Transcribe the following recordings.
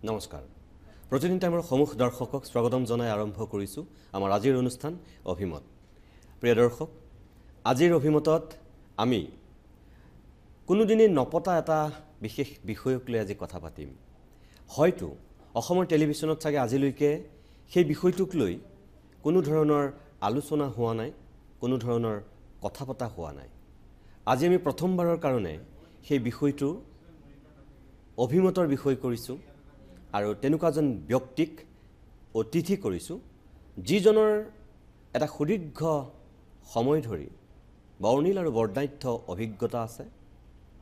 নমস্কাৰ প্ৰতিদিন টাইমৰ সমূহ দৰ্শকক স্বাগতম জনাই আৰম্ভ কৰিছোঁ আমাৰ আজিৰ অনুষ্ঠান অভিমত প্ৰিয় দৰ্শক আজিৰ অভিমতত আমি কোনোদিনই নপতা এটা বিশেষ বিষয়ক লৈ আজি কথা পাতিম হয়তো অসমৰ টেলিভিছনত চাগে আজিলৈকে সেই বিষয়টোক লৈ কোনো ধৰণৰ আলোচনা হোৱা নাই কোনো ধৰণৰ কথা পতা হোৱা নাই আজি আমি প্ৰথমবাৰৰ কাৰণে সেই বিষয়টো অভিমতৰ বিষয় কৰিছোঁ আৰু তেনেকুৱা এজন ব্যক্তিক অতিথি কৰিছোঁ যিজনৰ এটা সুদীৰ্ঘ সময় ধৰি বৰ্ণিল আৰু বৰ্ণাঢ্য অভিজ্ঞতা আছে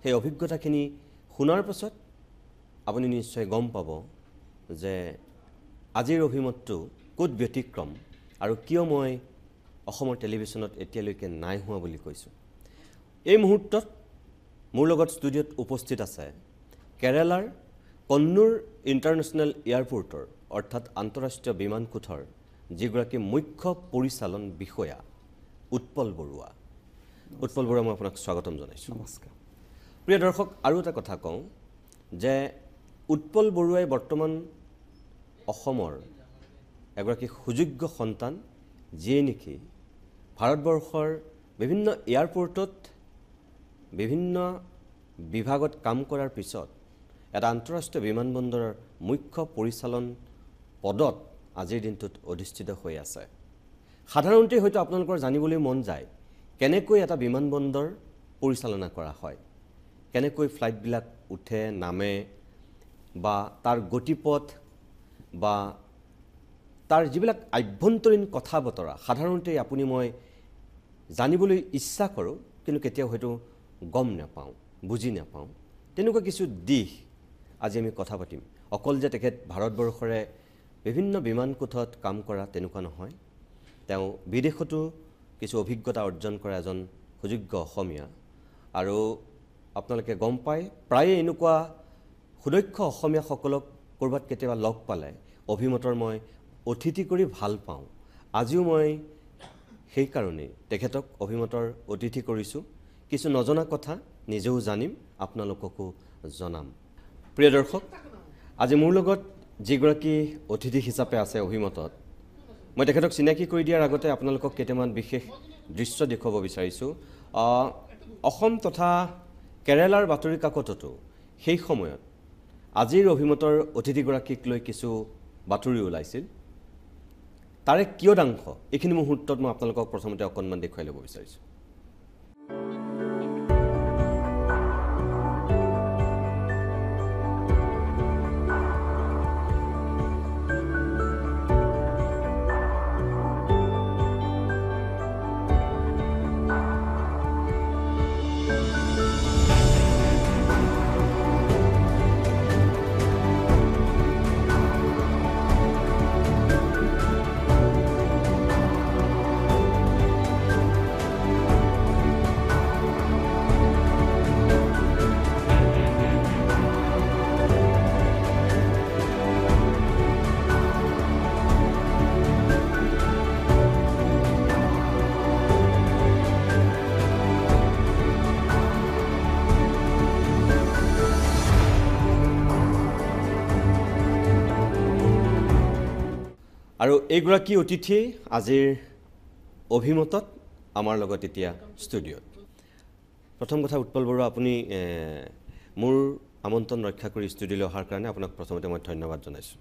সেই অভিজ্ঞতাখিনি শুনাৰ পাছত আপুনি নিশ্চয় গম পাব যে আজিৰ অভিমতটো ক'ত ব্যতিক্ৰম আৰু কিয় মই অসমৰ টেলিভিছনত এতিয়ালৈকে নাই হোৱা বুলি কৈছোঁ এই মুহূৰ্তত মোৰ লগত ষ্টুডিঅ'ত উপস্থিত আছে কেৰালাৰ কন্নুৰ ইণ্টাৰনেশ্যনেল এয়াৰপৰ্টৰ অৰ্থাৎ আন্তঃৰাষ্ট্ৰীয় বিমানকোঠৰ যিগৰাকী মুখ্য পৰিচালন বিষয়া উৎপল বৰুৱা মই আপোনাক স্বাগতম জনাইছোঁ নমস্কাৰ প্ৰিয় দৰ্শক আৰু এটা কথা কওঁ যে উৎপল বৰুৱাই বৰ্তমান অসমৰ এগৰাকী সুযোগ্য সন্তান যিয়ে নেকি ভাৰতবৰ্ষৰ বিভিন্ন এয়াৰপৰ্টত বিভিন্ন বিভাগত কাম কৰাৰ পিছত এটা আন্তঃৰাষ্ট্ৰীয় বিমানবন্দৰৰ মুখ্য পৰিচালন পদত আজিৰ দিনটোত অধিষ্ঠিত হৈ আছে সাধাৰণতে হয়তো আপোনালোকৰ জানিবলৈ মন যায় কেনেকৈ এটা বিমানবন্দৰ পৰিচালনা কৰা হয় কেনেকৈ ফ্লাইটবিলাক উঠে নামে বা তাৰ গতিপথ বা তাৰ যিবিলাক আভ্যন্তৰীণ কথা বতৰা সাধাৰণতে আপুনি মই জানিবলৈ ইচ্ছা কৰোঁ কিন্তু কেতিয়াও হয়তো গম নাপাওঁ বুজি নাপাওঁ তেনেকুৱা কিছু দিশ আজি আমি কথা পাতিম অকল যে তেখেত ভাৰতবৰ্ষৰে বিভিন্ন বিমানকোঠত কাম কৰা তেনেকুৱা নহয় তেওঁ বিদেশতো কিছু অভিজ্ঞতা অৰ্জন কৰা এজন সুযোগ্য অসমীয়া আৰু আপোনালোকে গম পায় প্ৰায়ে এনেকুৱা সুদক্ষ অসমীয়াসকলক ক'ৰবাত কেতিয়াবা লগ পালে অভিমতৰ মই অতিথি কৰি ভাল পাওঁ আজিও মই সেইকাৰণে তেখেতক অভিমতৰ অতিথি কৰিছোঁ কিছু নজনা কথা নিজেও জানিম আপোনালোককো জনাম প্ৰিয় দৰ্শক আজি মোৰ লগত যিগৰাকী অতিথি হিচাপে আছে অভিমতত মই তেখেতক চিনাকি কৰি দিয়াৰ আগতে আপোনালোকক কেইটামান বিশেষ দৃশ্য দেখুৱাব বিচাৰিছোঁ অসম তথা কেৰালাৰ বাতৰি কাকততো সেই সময়ত আজিৰ অভিমতৰ অতিথিগৰাকীক লৈ কিছু বাতৰি ওলাইছিল তাৰে কিয়দাংশ এইখিনি মুহূৰ্তত মই আপোনালোকক প্ৰথমতে অকণমান দেখুৱাই ল'ব বিচাৰিছোঁ আৰু এইগৰাকী অতিথি আজিৰ অভিমতত আমাৰ লগত এতিয়া ষ্টুডিঅ'ত প্ৰথম কথা উৎপল বৰুৱা আপুনি মোৰ আমন্ত্ৰণ ৰক্ষা কৰি ষ্টুডিঅ'লৈ অহাৰ কাৰণে আপোনাক প্ৰথমতে মই ধন্যবাদ জনাইছোঁ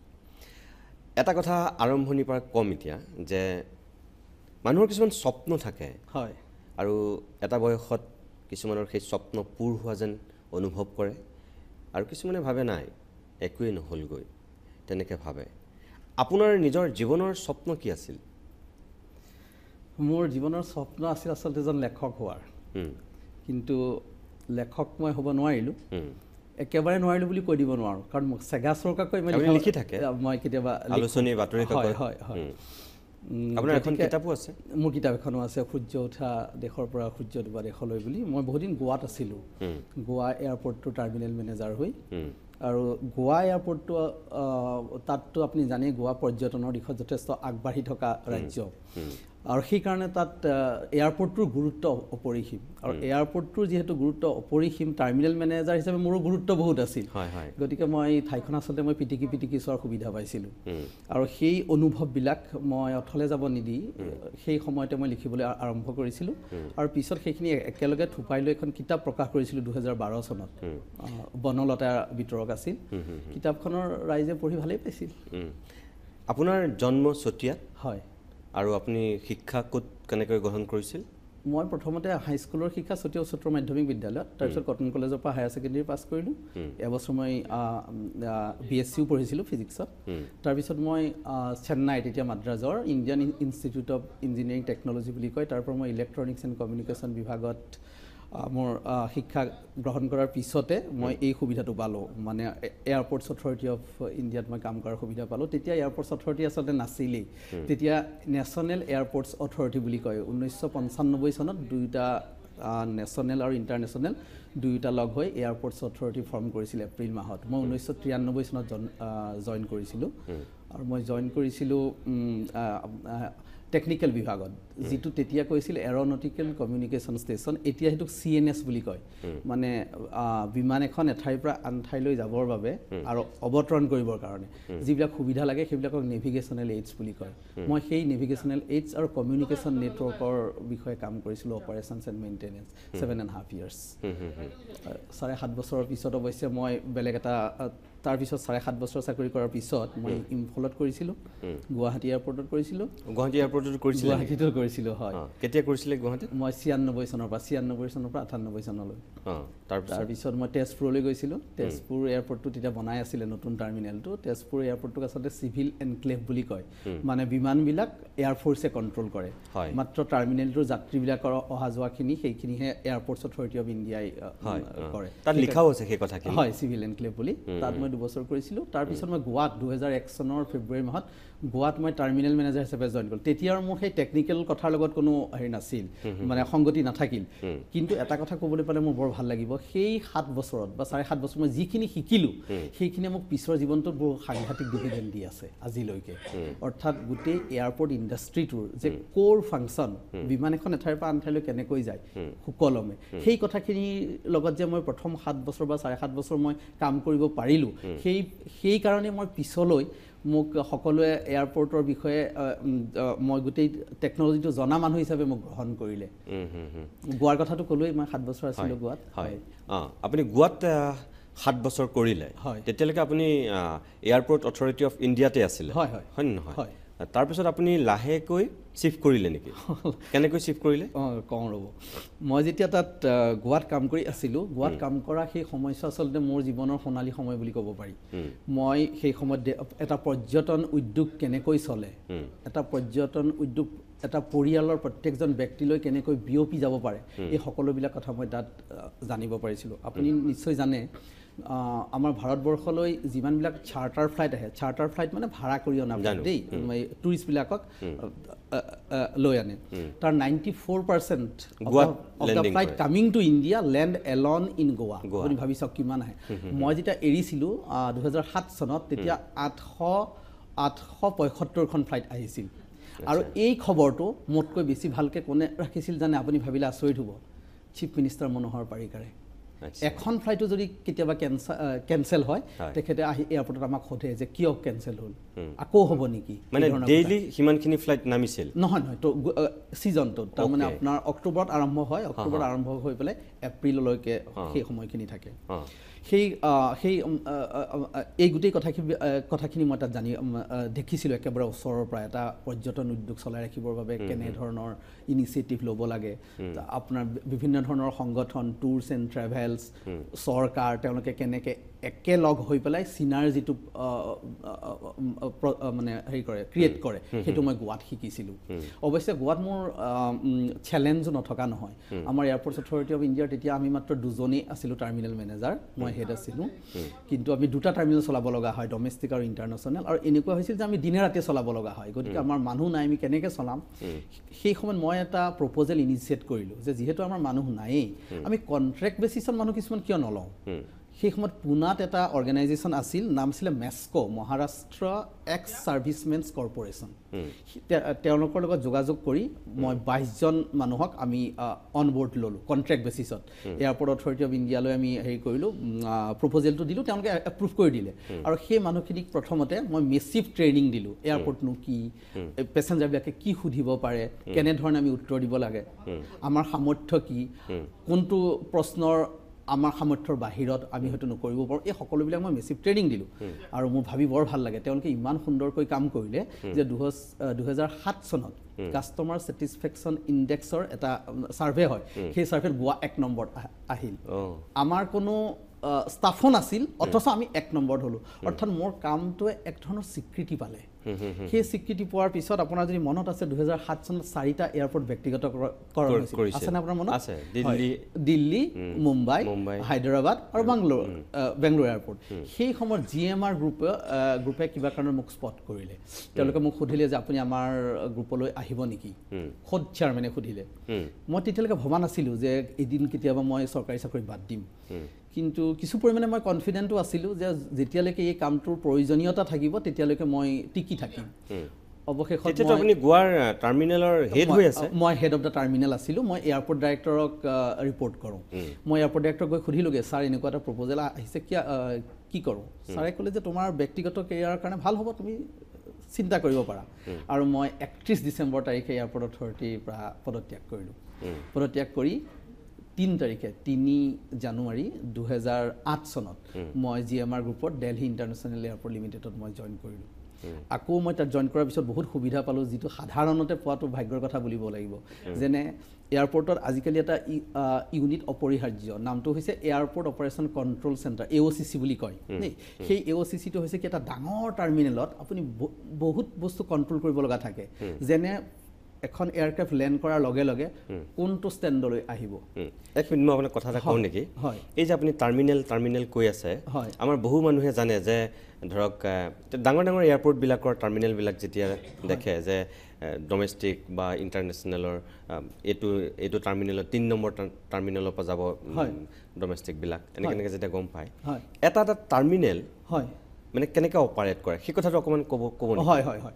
এটা কথা আৰম্ভণিৰ পৰা কম এতিয়া যে মানুহৰ কিছুমান স্বপ্ন থাকে হয় আৰু এটা বয়সত কিছুমানৰ সেই স্বপ্ন পূৰ হোৱা যেন অনুভৱ কৰে আৰু কিছুমানে ভাবে নাই একোৱেই নহ'লগৈ তেনেকৈ ভাবে আপোনাৰ নিজৰ জীৱনৰ স্বপ্ন কি আছিল মোৰ জীৱনৰ স্বপ্ন আছিল আচলতে এজন লেখক হোৱাৰ কিন্তু লেখক মই হ'ব নোৱাৰিলোঁ একেবাৰে নোৱাৰিলোঁ বুলি কৈ দিব নোৱাৰোঁ কাৰণ মোক চেগা চৰকাকৈ লিখি থাকে মই কেতিয়াবা আলোচনী বাতৰি কাকত হয় হয় আপোনাৰ এখন কিতাপো আছে মোৰ কিতাপ এখনো আছে সূৰ্য উঠা দেশৰ পৰা সূৰ্য ডুবা দেশলৈ বুলি মই বহুদিন গোৱাত আছিলোঁ গোৱা এয়াৰপৰ্টটোৰ টাৰ্মিনেল মেনেজাৰ হৈ আৰু গোৱা এয়াৰপৰ্টটো তাততো আপুনি জানেই গোৱা পৰ্যটনৰ দিশত যথেষ্ট আগবাঢ়ি থকা ৰাজ্য আৰু সেইকাৰণে তাত এয়াৰপৰ্টটোৰ গুৰুত্ব অপৰিসীম আৰু এয়াৰপৰ্টটোৰ যিহেতু গুৰুত্ব অপৰিসীম টাৰ্মিনেল মেনেজাৰ হিচাপে মোৰো গুৰুত্ব বহুত আছিল গতিকে মই ঠাইখন আচলতে মই পিটিকি চোৱাৰ সুবিধা পাইছিলোঁ আৰু সেই অনুভৱবিলাক মই অথলে যাব নিদি সেই সময়তে মই লিখিবলৈ আৰম্ভ কৰিছিলোঁ আৰু পিছত সেইখিনি একেলগে থুপাই লৈ এখন কিতাপ প্ৰকাশ কৰিছিলোঁ 2012 চনত বনলতা বিতৰক আছিল কিতাপখনৰ ৰাইজে পঢ়ি ভালেই পাইছিল আপোনাৰ জন্ম চতিয়াত হয় আৰু আপুনি শিক্ষা ক'ত কেনেকৈ গ্ৰহণ কৰিছিল মই প্ৰথমতে হাইস্কুলৰ শিক্ষা চতিয়া উচ্চতৰ মাধ্যমিক বিদ্যালয়ত তাৰপিছত কটন কলেজৰ পৰা হায়াৰ ছেকেণ্ডেৰী পাছ কৰিলোঁ এবছৰ মই BSCও পঢ়িছিলোঁ ফিজিক্সত তাৰপিছত মই চেন্নাইত এতিয়া মাদ্ৰাজৰ Indian Institute of engineering technology বুলি কয় তাৰ পৰা মই ইলেক্ট্ৰনিক্স এণ্ড কমিউনিকেশ্যন বিভাগত মোৰ শিক্ষা গ্ৰহণ কৰাৰ পিছতে মই এই সুবিধাটো পালোঁ মানে এয়াৰপৰ্টছ অথৰিটি অফ ইণ্ডিয়াত মই কাম কৰাৰ সুবিধা পালোঁ তেতিয়া এয়াৰপৰ্টছ অথৰিটি আচলতে নাছিলেই তেতিয়া নেশ্যনেল এয়াৰপৰ্টছ অথৰিটি বুলি কয় 1995 চনত দুয়োটা নেশ্যনেল আৰু ইণ্টাৰনেশ্যনেল দুয়োটা লগ হৈ এয়াৰপৰ্টছ অথৰিটি ফৰ্ম কৰিছিল এপ্ৰিল মাহত মই 1993 চনত জইন কৰিছিলোঁ আৰু মই জইন কৰিছিলোঁ টেকনিকেল বিভাগত যিটো তেতিয়া কৈছিল এৰ'নটিকেল কমিউনিকেশ্যন ষ্টেচন এতিয়া সেইটো CNS বুলি কয় মানে বিমান এখন এঠাইৰ পৰা আন ঠাইলৈ যাবৰ বাবে আৰু অৱতৰণ কৰিবৰ কাৰণে যিবিলাক সুবিধা লাগে সেইবিলাকক নেভিগেশ্যনেল এইডছ বুলি কয় মই সেই নেভিগেশ্যনেল এইডছ আৰু কমিউনিকেশ্যন নেটৱৰ্কৰ বিষয়ে কাম কৰিছিলোঁ অপাৰেশ্যনছ এণ্ড মেইনটেনেঞ্চ 7.5 years 7.5 বছৰৰ পিছত অৱশ্যে মই বেলেগ এটা তাৰপিছত 7.5 বছৰ চাকৰি কৰাৰ পিছত মই ইম্ফলত কৰিছিলোঁ গুৱাহাটী এয়াৰপৰ্টত কৰিছিলোঁ গুৱাহাটীতো কৰিছিলোঁ হয় কেতিয়া কৰিছিলে গুৱাহাটীত মই 96 চনৰ পৰা 98 চনলৈ তাৰপিছত মই তেজপুৰলৈ গৈছিলোঁ তেজপুৰ এয়াৰপৰ্টটো তেতিয়া বনাই আছিলে নতুন টাৰ্মিনেলটো তেজপুৰ এয়াৰপৰ্টটোক আচলতে চিভিল এনক্লেভ বুলি কয় মানে বিমানবিলাক এয়াৰফ'ৰ্চে কণ্ট্ৰল কৰে মাত্ৰ টাৰ্মিনেলটোৰ যাত্ৰীবিলাকৰ অহা যোৱাখিনি সেইখিনিহে এয়াৰপৰ্টছ অথৰিটি অফ ইণ্ডিয়াই কৰে তাত লিখাও আছে সেই কথাখিনি হয় চিভিল এনক্লেভ বুলি তাত মই 2 বছৰ কৰিছিলোঁ তাৰপিছত মই গোৱাত 2001 চনৰ ফেব্ৰুৱাৰী মাহত গোৱাত মই টাৰ্মিনেল মেনেজাৰ হিচাপে জইন কৰিলোঁ তেতিয়াৰ মোৰ সেই টেকনিকেল কথাৰ লগত কোনো হেৰি নাছিল মানে সংগতি নাথাকিল কিন্তু এটা কথা ক'বলৈ পালে মোৰ বৰ ভাল লাগিব সেই 7 বছৰত বা 7.5 বছৰ মই যিখিনি শিকিলোঁ সেইখিনি মোক পিছৰ জীৱনটোত বহু সাংঘাতিক ডিভিডেণ্ড দি আছে আজিলৈকে অৰ্থাৎ গোটেই এয়াৰপৰ্ট ইণ্ডাষ্ট্ৰিটোৰ যে কোৰ ফাংচন বিমান এখন এঠাইৰ পৰা আন ঠাইলৈ কেনেকৈ যায় সুকলমে সেই কথাখিনিৰ লগত যে মই প্ৰথম 7 বছৰ বা 7.5 বছৰ মই কাম কৰিব পাৰিলোঁ সেই কাৰণে মই পিছলৈ মোক সকলোৱে এয়াৰপৰ্টৰ বিষয়ে মই গোটেই টেকন'লজিটো জনা মানুহ হিচাপে মোক গ্ৰহণ কৰিলে গোৱাৰ কথাটো ক'লোৱেই মই 7 বছৰ আছিলোঁ গোৱাত হয় আপুনি গোৱাত 7 বছৰ কৰিলে তেতিয়ালৈকে আপুনি এয়াৰপৰ্ট অথৰিটি অফ ইণ্ডিয়াতে আছিলে হয় নহয় তাৰপিছত আপুনি লাহেকৈ শিফ্ট কৰিলে নেকি কেনেকৈ শিফ্ট কৰিলে কওঁ ৰ'ব মই যেতিয়া তাত গোৱাত কাম কৰি আছিলোঁ গোৱাত কাম কৰা সেই সময়ছোৱা আচলতে মোৰ জীৱনৰ সোণালী সময় বুলি ক'ব পাৰি মই সেই সময়ত এটা পৰ্যটন উদ্যোগ কেনেকৈ চলে এটা পৰ্যটন উদ্যোগ এটা পৰিয়ালৰ প্ৰত্যেকজন ব্যক্তিলৈ কেনেকৈ বিয়পি যাব পাৰে এই সকলোবিলাক কথা মই তাত জানিব পাৰিছিলোঁ আপুনি নিশ্চয় জানে আমাৰ ভাৰতবৰ্ষলৈ যিমানবিলাক চাৰ্টাৰ ফ্লাইট আহে চাৰ্টাৰ ফ্লাইট মানে ভাড়া কৰি অনা দেই টুৰিষ্টবিলাকক লৈ আনে তাৰ 94% of the flight coming to India land alone in Goa আপুনি ভাবি চাওক কিমান আহে মই যেতিয়া এৰিছিলোঁ 2007 চনত তেতিয়া 875খন ফ্লাইট আহিছিল আৰু এই খবৰটো মোতকৈ বেছি ভালকৈ কোনে ৰাখিছিল জানে আপুনি ভাবিলে আচৰিত হ'ব চিফ মিনিষ্টাৰ মনোহৰ পাৰিকাৰে এখন ফ্লাইটো যদি কেতিয়াবা কেনসেল হয় তেখেতে আহি এয়াৰপৰ্টত আমাক সোধে যে কিয় কেনসেল হ'ল আকৌ হ'ব নেকি মানে ডেইলি সিমানখিনি ফ্লাইট নামিছিল নহয় তো সিজনটো তাৰ মানে আপোনাৰ অক্টোবৰত আৰম্ভ হয় অক্টোবৰত আৰম্ভ হৈ পেলাই এপ্ৰিললৈকে সেই সময়খিনি থাকে সেই এই গোটেই কথাখিনি মই তাত দেখিছিলোঁ একেবাৰে ওচৰৰ পৰা এটা পৰ্যটন উদ্যোগ চলাই ৰাখিবৰ বাবে কেনেধৰণৰ ইনিচিয়েটিভ ল'ব লাগে আপোনাৰ বিভিন্ন ধৰণৰ সংগঠন টুৰছ এণ্ড ট্ৰেভেলছ চৰকাৰ তেওঁলোকে কেনেকৈ একেলগ হৈ পেলাই চিনাৰ্জিটো মানে হেৰি কৰে ক্ৰিয়েট কৰে সেইটো মই গোৱাত শিকিছিলোঁ অৱশ্যে গোৱাত মোৰ চেলেঞ্জো নথকা নহয় আমাৰ এয়াৰপৰ্টছ অথৰিটি অফ ইণ্ডিয়াৰ তেতিয়া আমি মাত্ৰ 2জনেই আছিলোঁ টাৰ্মিনেল মেনেজাৰ মই হেড আছিলোঁ কিন্তু আমি 2টা টাৰ্মিনেল চলাব লগা হয় ডমেষ্টিক আৰু ইণ্টাৰনেশ্যনেল আৰু এনেকুৱা হৈছিল যে আমি দিনে ৰাতি চলাব লগা হয় গতিকে আমাৰ মানুহ নাই আমি কেনেকৈ চলাম সেই সময়ত মই এটা প্ৰপ'জেল ইনিচিয়েট কৰিলোঁ যে যিহেতু আমাৰ মানুহ নায়েই আমি কণ্ট্ৰেক্ট বেচিছত মানুহ কিছুমান কিয় নলওঁ সেই সময়ত পুনাত এটা অৰ্গেনাইজেশ্যন আছিল, নাম আছিলে মেস্কো, মহাৰাষ্ট্ৰ এক্স ছাৰ্ভিচমেনছ কৰ্পৰেশ্যন। তেওঁলোকৰ লগত যোগাযোগ কৰি মই 22জন মানুহক আমি অন বৰ্ড ল'লোঁ কণ্ট্ৰেক্ট বেচিছত। এয়াৰপৰ্ট অথৰিটি অফ ইণ্ডিয়ালৈ আমি হেৰি কৰিলোঁ, প্ৰপ'জেলটো দিলোঁ, তেওঁলোকে এপ্ৰুভ কৰি দিলে। আৰু সেই মানুহখিনিক প্ৰথমতে মই মেচিভ ট্ৰেইনিং দিলোঁ, এয়াৰপৰ্টনো কি, পেচেঞ্জাৰবিলাকে কি সুধিব পাৰে, কেনেধৰণে আমি উত্তৰ দিব লাগে, আমাৰ সামৰ্থ্য কি, কোনটো প্ৰশ্নৰ আমাৰ সামৰ্থ্যৰ বাহিৰত আমি হয়তো নকৰিব পাৰোঁ, এই সকলোবিলাক মই মেচিভ ট্ৰেইনিং দিলোঁ। আৰু মোৰ ভাবি বৰ ভাল লাগে, তেওঁলোকে ইমান সুন্দৰকৈ কাম কৰিলে যে 2007 চনত কাষ্টমাৰ ছেটিছফেকশ্যন ইণ্ডেক্সৰ এটা ছাৰ্ভে হয়, সেই ছাৰ্ভেত গোৱা 1 নম্বৰত আহিল। আমাৰ কোনো ষ্টাফো নাছিল, অথচ আমি 1 নম্বৰত হ'লোঁ। অৰ্থাৎ মোৰ কামটোৱে এক ধৰণৰ স্বীকৃতি পালে। সেই স্বীকৃতি পোৱাৰ পিছত আপোনাৰ যদি মনত আছে 2007 চনত 4টা এয়াৰপৰ্ট ব্যক্তিগতকৰণ হৈছিল, আছেনে আপোনাৰ মনত? দিল্লী, মুম্বাই, হায়দৰাবাদ আৰু বেংগলোৰ এয়াৰপৰ্ট। সেই সময়ত GMR গ্ৰুপে কিবা কাৰণত মোক স্পট কৰিলে। তেওঁলোকে মোক সুধিলে যে আপুনি আমাৰ গ্ৰুপলৈ আহিব নেকি, খোদ চেয়াৰমেনে সুধিলে। মই তেতিয়ালৈকে ভবা নাছিলোঁ যে এদিন কেতিয়াবা মই চৰকাৰী চাকৰি বাদ দিম, কিন্তু কিছু পৰিমাণে মই কনফিডেণ্টো আছিলোঁ যে যেতিয়ালৈকে এই কামটোৰ প্ৰয়োজনীয়তা থাকিব তেতিয়ালৈকে মই টিকি থাকিম। অৱশেষত আপুনি গোৱাৰ টাৰ্মিনেলৰ হেড হৈ আছে? মই হেড অফ দ্য টাৰ্মিনেল আছিলোঁ। মই এয়াৰপৰ্ট ডাইৰেক্টৰক ৰিপৰ্ট কৰোঁ। মই এয়াৰপৰ্ট ডাইৰেক্টৰক গৈ সুধিলোঁগৈ, ছাৰ এনেকুৱা এটা প্ৰপ'জেল আহিছে, কি কৰোঁ? ছাৰে ক'লে যে তোমাৰ ব্যক্তিগত কেৰিয়াৰৰ কাৰণে ভাল হ'ব, তুমি চিন্তা কৰিব পাৰা। আৰু মই 31 ডিচেম্বৰ তাৰিখে এয়াৰপৰ্ট অথৰিটিৰ পৰা পদত্যাগ কৰিলোঁ। পদত্যাগ কৰি 3 জানুৱাৰী 2008 চনত মই GMR গ্ৰুপত দেলহি ইণ্টাৰনেশ্যনেল এয়াৰপৰ্ট লিমিটেডত মই জইন কৰিলোঁ। আকৌ মই তাত জইন কৰাৰ পিছত বহুত সুবিধা পালোঁ, যিটো সাধাৰণতে পোৱাটো ভাগ্যৰ কথা বুলিব লাগিব। যেনে এয়াৰপৰ্টত আজিকালি এটা ইউনিট অপৰিহাৰ্য, নামটো হৈছে airport operation control centre, AOCC বুলি কয়। সেই AOCCটো হৈছে কি, এটা ডাঙৰ টাৰ্মিনেলত আপুনি বহুত বস্তু কণ্ট্ৰল কৰিব লগা থাকে। যেনে এখন এয়াৰক্ৰাফ্ট লেণ্ড কৰাৰ লগে লগে কোনটো ষ্টেণ্ডলৈ আহিব। এক মিনিট মই আপোনাক কথা এটা কওঁ নেকি? এই যে আপুনি টাৰ্মিনেল কৈ আছে, আমাৰ বহু মানুহে জানে যে ধৰক ডাঙৰ ডাঙৰ এয়াৰপৰ্টবিলাকৰ টাৰ্মিনেলবিলাক যেতিয়া দেখে যে ডমেষ্টিক বা ইণ্টাৰনেশ্যনেলৰ এইটো টাৰ্মিনেলত 3 নম্বৰ টাৰ্মিনেলৰ পৰা যাব ডমেষ্টিকবিলাক, এনেকৈ যেতিয়া গম পায়, এটা টাৰ্মিনেল মানে কেনেকৈ অপাৰেট কৰে সেই কথাটো অকণমান ক'ব নেকি? হয়।